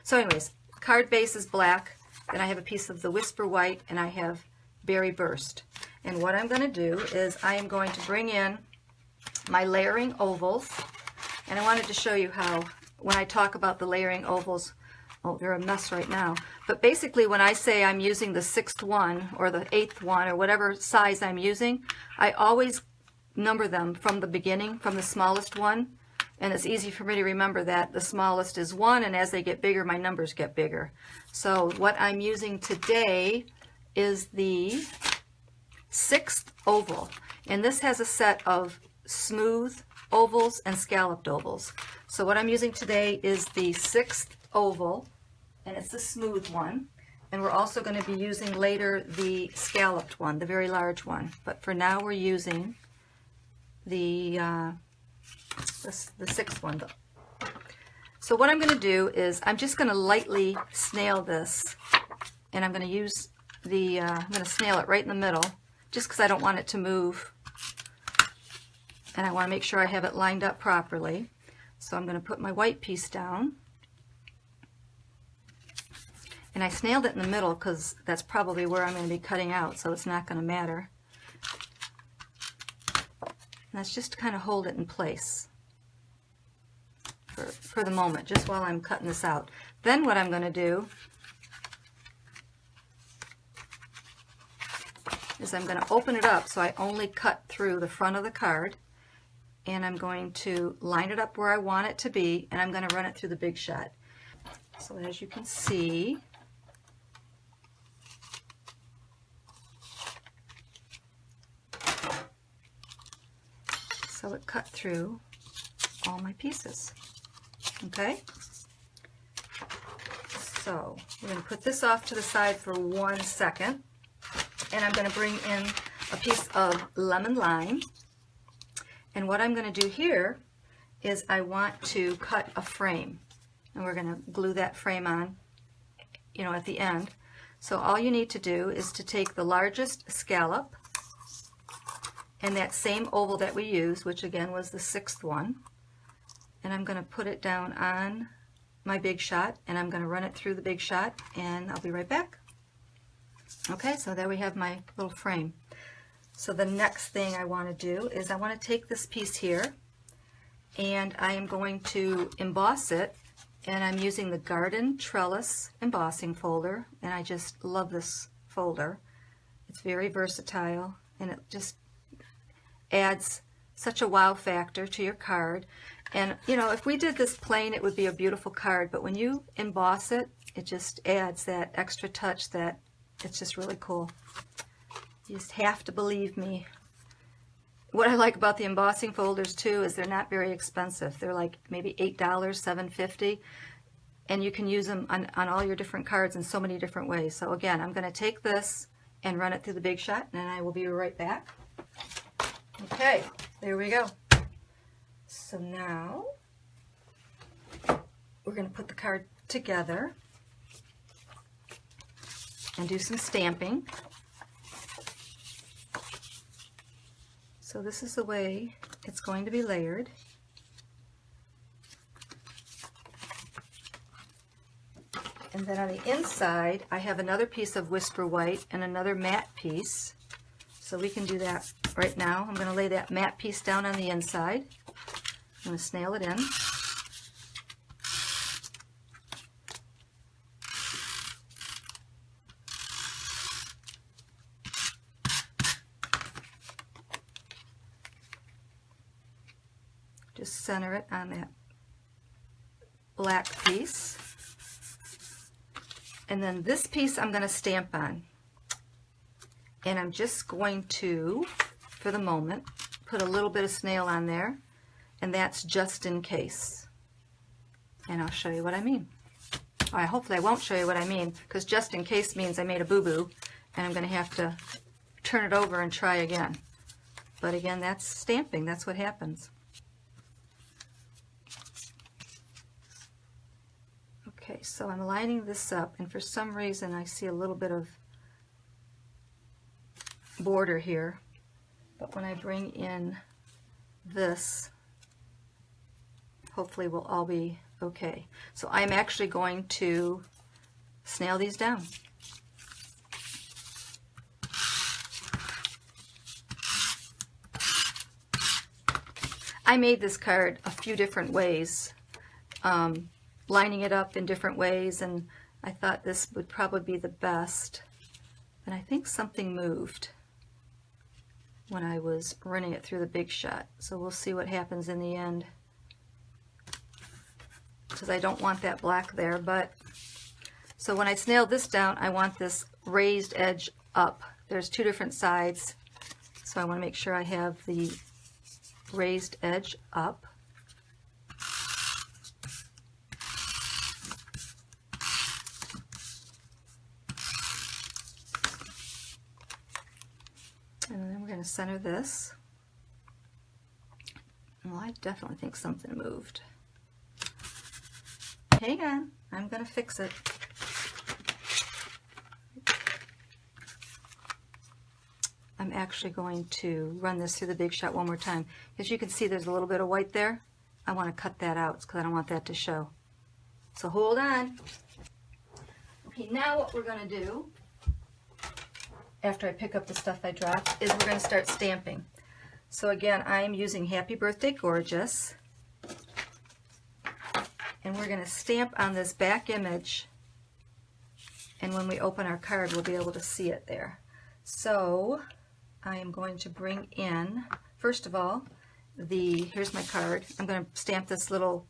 So anyways, card base is black, then I have a piece of the Whisper White, and I have Berry Burst. And what I'm going to do is I am going to bring in my layering ovals, and I wanted to show you how, when I talk about the layering ovals, oh, they're a mess right now, but basically when I say I'm using the 6th one or the 8th one or whatever size I'm using, I always number them from the beginning, from the smallest one, and it's easy for me to remember that the smallest is 1, and as they get bigger, my numbers get bigger. So what I'm using today is the 6th oval, and this has a set of smooth ovals and scalloped ovals. So what I'm using today is the 6th oval, and it's the smooth one, and we're also going to be using later the scalloped one, the very large one, but for now we're using the 6th one. So what I'm going to do is I'm just going to lightly snail this, and I'm going to use the I'm going to snail it right in the middle just because I don't want it to move, and I want to make sure I have it lined up properly. So I'm going to put my white piece down, and I snailed it in the middle because that's probably where I'm going to be cutting out, so it's not going to matter. And that's just to kind of hold it in place for the moment, just while I'm cutting this out. Then what I'm going to do is I'm going to open it up so I only cut through the front of the card, and I'm going to line it up where I want it to be, and I'm going to run it through the Big Shot. So as you can see, so it cut through all my pieces. Okay, so we're going to put this off to the side for 1 second, and I'm going to bring in a piece of lemon lime, and what I'm going to do here is I want to cut a frame, and we're going to glue that frame on, you know, at the end. So all you need to do is to take the largest scallop and that same oval that we used, which again was the 6th one, and I'm going to put it down on my Big Shot, and I'm going to run it through the Big Shot, and I'll be right back. Okay, so there we have my little frame. So the next thing I want to do is I want to take this piece here, and I am going to emboss it, and I'm using the Garden Trellis embossing folder, and I just love this folder. It's very versatile, and it just adds such a wow factor to your card. And you know, if we did this plain, it would be a beautiful card, but when you emboss it, it just adds that extra touch that it's just really cool. You just have to believe me. What I like about the embossing folders too is they're not very expensive. They're like maybe $8, $7.50, and you can use them on all your different cards in so many different ways. So again, I'm going to take this and run it through the Big Shot, and I will be right back. Okay, there we go. So now we're going to put the card together and do some stamping. So this is the way it's going to be layered. And then on the inside, I have another piece of Whisper White and another matte piece. So we can do that right now. I'm going to lay that matte piece down on the inside. I'm going to snail it in. Just center it on that black piece. And then this piece I'm going to stamp on. And I'm just going to, for the moment, put a little bit of snail on there. And that's just in case. And I'll show you what I mean. Hopefully I won't show you what I mean, because just in case means I made a boo-boo, and I'm going to have to turn it over and try again. But again, that's stamping. That's what happens. Okay, so I'm lining this up, and for some reason I see a little bit of border here. But when I bring in this, hopefully will all be Okay, so I'm actually going to snail these down. I made this card a few different ways, lining it up in different ways, and I thought this would probably be the best. And I think something moved when I was running it through the Big Shot. So we'll see what happens in the end, because I don't want that black there. But so when I snail this down, I want this raised edge up. There's two different sides, so I want to make sure I have the raised edge up. And then we're going to center this. Well, I definitely think something moved. Hang on, I'm going to fix it. I'm actually going to run this through the Big Shot one more time. As you can see, there's a little bit of white there. I want to cut that out because I don't want that to show. So hold on. Okay, now what we're going to do, after I pick up the stuff I dropped, is we're going to start stamping. So again, I'm using Happy Birthday Gorgeous. And we're going to stamp on this back image. And when we open our card, we'll be able to see it there. So I am going to bring in, first of all, here's my card. I'm going to stamp this little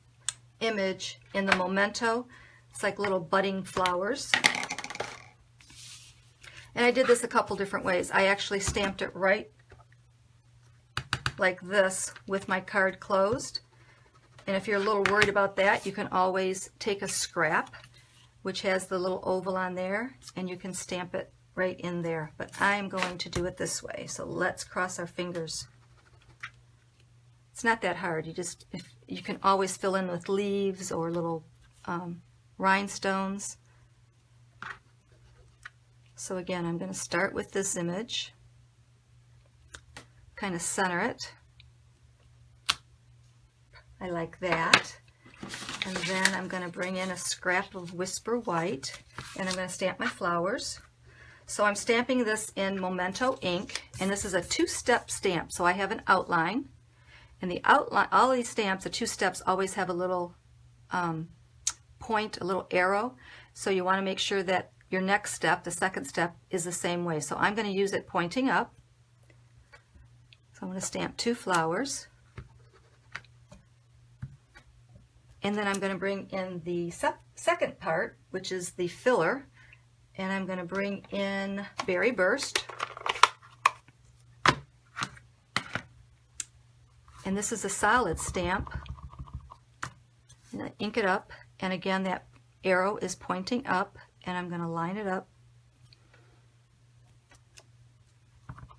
image in the memento. It's like little budding flowers. And I did this a couple different ways. I actually stamped it right like this with my card closed. And if you're a little worried about that, you can always take a scrap, which has the little oval on there, and you can stamp it right in there. But I'm going to do it this way. So let's cross our fingers. It's not that hard. You can always fill in with leaves or little rhinestones. So again, I'm going to start with this image, kind of center it. I like that. And then I'm going to bring in a scrap of Whisper White, and I'm going to stamp my flowers. So I'm stamping this in Memento ink, and this is a two-step stamp. So I have an outline, and the outline, all these stamps, the two steps always have a little point, a little arrow. So you want to make sure that your next step, the second step, is the same way. So I'm going to use it pointing up. So I'm going to stamp two flowers. And then I'm going to bring in the second part, which is the filler. And I'm going to bring in Berry Burst. And this is a solid stamp. I'm going to ink it up. And again, that arrow is pointing up. And I'm going to line it up.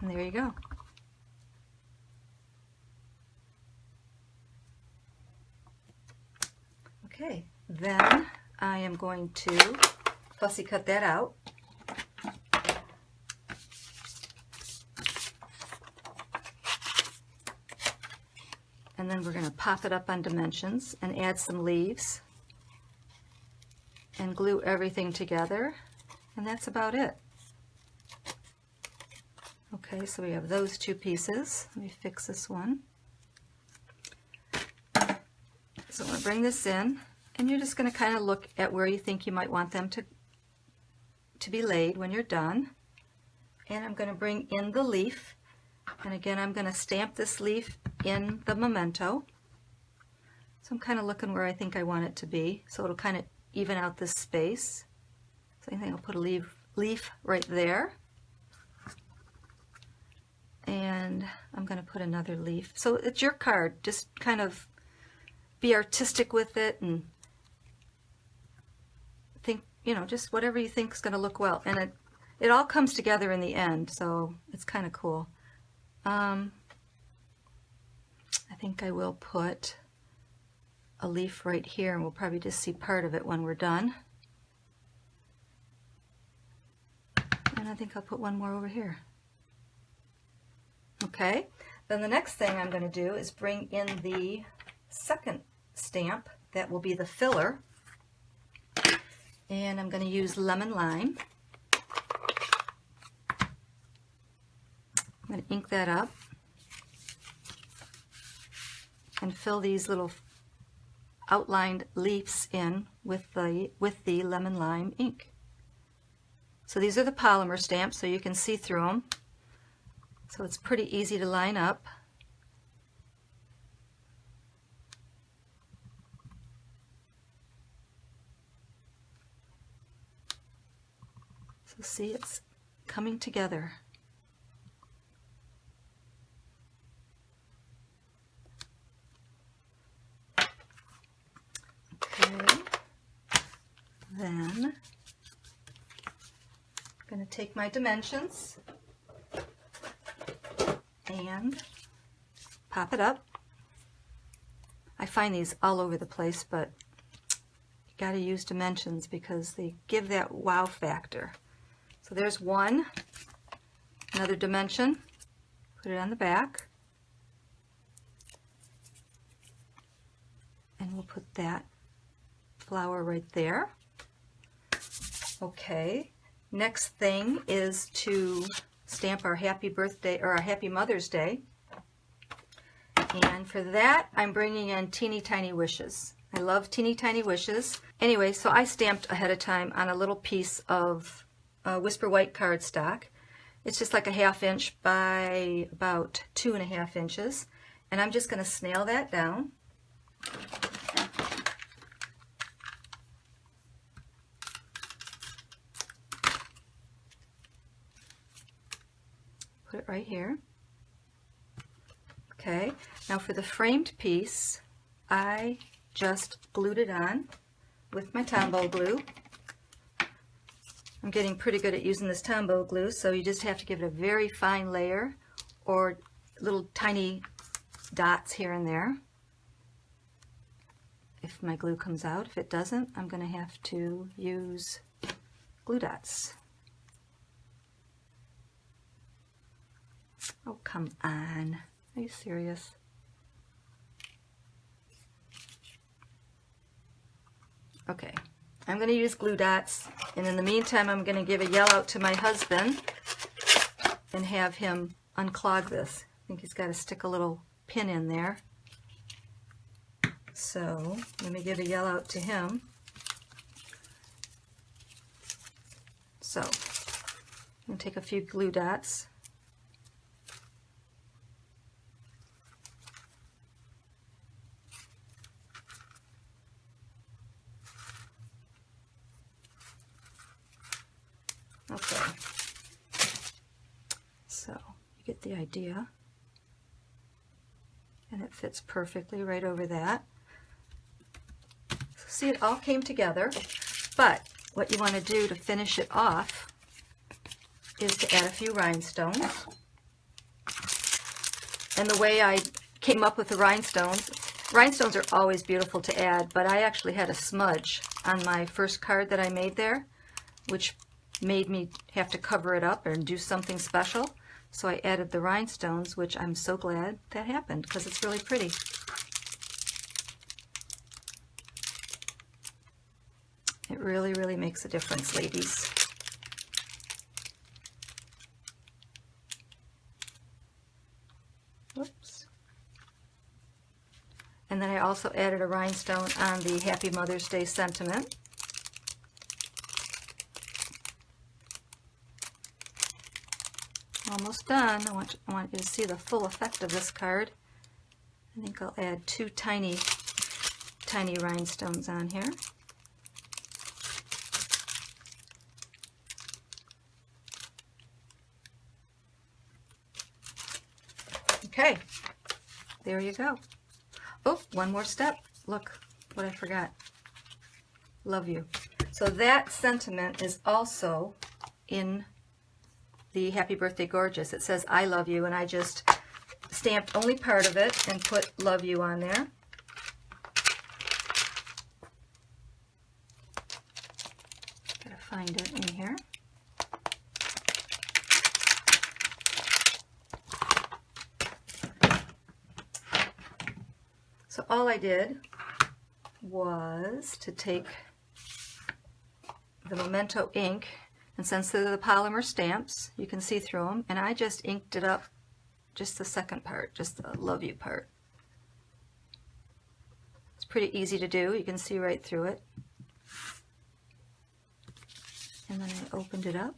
And there you go. Okay, then I am going to fussy cut that out. And then we're going to pop it up on dimensions and add some leaves and glue everything together, and that's about it. Okay, so we have those two pieces. Let me fix this one. So I'm going to bring this in, and you're just going to kind of look at where you think you might want them to be laid when you're done. And I'm going to bring in the leaf, and again I'm going to stamp this leaf in the memento. So I'm kind of looking where I think I want it to be, so it'll kind of even out this space. So I think I'll put a leaf right there. And I'm going to put another leaf. So it's your card. Just kind of be artistic with it and think, you know, just whatever you think is going to look well. And it all comes together in the end, so it's kind of cool. I think I will put a leaf right here, and we'll probably just see part of it when we're done. And I think I'll put one more over here. Okay, then the next thing I'm going to do is bring in the second stamp that will be the filler. And I'm going to use lemon lime. I'm going to ink that up and fill these little outlined leaves in with the lemon lime ink. So these are the polymer stamps, so you can see through them. So it's pretty easy to line up. So see, it's coming together. Okay, then I'm going to take my dimensions and pop it up. I find these all over the place, but you got to use dimensions because they give that wow factor. So there's one, another dimension, put it on the back, and we'll put that flower right there. Okay, next thing is to stamp our happy birthday or our happy Mother's Day. And for that, I'm bringing in teeny tiny wishes. I love teeny tiny wishes. Anyway, so I stamped ahead of time on a little piece of Whisper White cardstock. It's just like a 1/2 inch by about 2.5 inches. And I'm just going to snail that down. Put it right here. Okay, now for the framed piece, I just glued it on with my Tombow glue. I'm getting pretty good at using this Tombow glue, so you just have to give it a very fine layer or little tiny dots here and there. If my glue comes out, if it doesn't, I'm going to have to use glue dots. Oh, come on. Are you serious? Okay, I'm going to use glue dots, and in the meantime I'm going to give a yell out to my husband and have him unclog this. I think he's got to stick a little pin in there. So let me give a yell out to him. So I'm going to take a few glue dots. Okay, so you get the idea, and it fits perfectly right over that. So see, it all came together, but what you want to do to finish it off is to add a few rhinestones. And the way I came up with the rhinestones are always beautiful to add, but I actually had a smudge on my first card that I made there, which made me have to cover it up and do something special. So I added the rhinestones, which I'm so glad that happened because it's really pretty. It really, really makes a difference, ladies. Whoops. And then I also added a rhinestone on the Happy Mother's Day sentiment. Almost done. I want you to see the full effect of this card. I think I'll add 2 tiny rhinestones on here. Okay, there you go. Oh, one more step. Look what I forgot. Love you. So that sentiment is also in the Happy Birthday Gorgeous. It says I love you, and I just stamped only part of it and put love you on there. Gotta find it in here. So all I did was to take the Memento ink, and since they're the polymer stamps, you can see through them, and I just inked it up, just the second part, just the love you part. It's pretty easy to do. You can see right through it. And then I opened it up.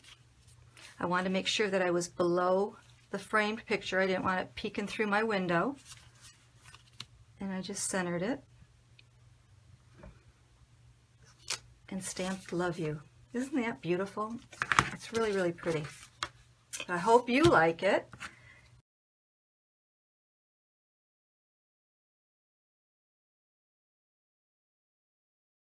I wanted to make sure that I was below the framed picture. I didn't want it peeking through my window. And I just centered it and stamped love you. Isn't that beautiful? It's really, really pretty. I hope you like it.